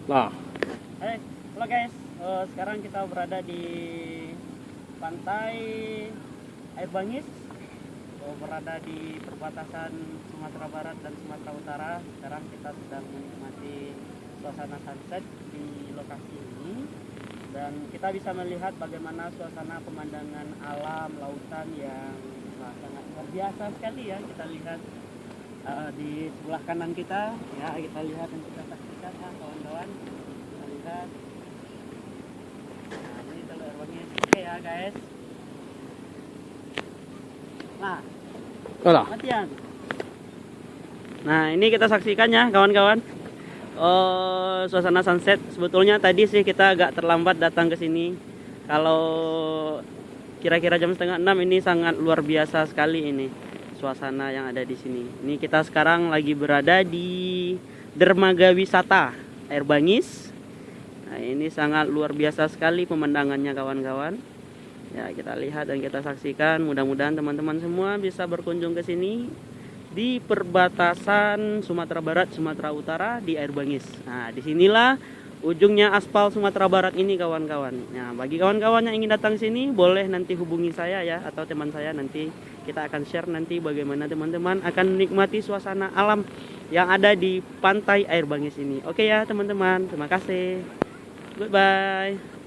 Nah, Hai, halo guys. Sekarang kita berada di pantai Air Bangis. Berada di perbatasan Sumatera Barat dan Sumatera Utara. Sekarang kita sedang menikmati suasana sunset di lokasi ini. Dan kita bisa melihat bagaimana suasana pemandangan alam lautan yang sangat luar biasa sekali ya. Kita lihat di sebelah kanan kita, ya kita lihat dan kita saksikan ya kawan-kawan. Kita lihat. Nah, ini Teluk Air Bangis. Oke ya guys. Nah, alah. latihan. Nah, ini kita saksikan ya kawan-kawan. Suasana sunset. Sebetulnya tadi sih kita agak terlambat datang ke sini. Kalau kira-kira jam setengah 6 ini sangat luar biasa sekali ini suasana yang ada di sini. Ini kita sekarang lagi berada di dermaga wisata Air Bangis. Nah, ini sangat luar biasa sekali pemandangannya kawan-kawan. Ya, kita lihat dan kita saksikan. Mudah-mudahan teman-teman semua bisa berkunjung ke sini di perbatasan Sumatera Barat, Sumatera Utara di Air Bangis. Nah, disinilah ujungnya aspal Sumatera Barat ini kawan-kawan. Nah, bagi kawan-kawan yang ingin datang sini, boleh nanti hubungi saya ya atau teman saya. Nanti kita akan share nanti bagaimana teman-teman akan menikmati suasana alam yang ada di pantai Air Bangis ini. Oke ya teman-teman, terima kasih. Goodbye.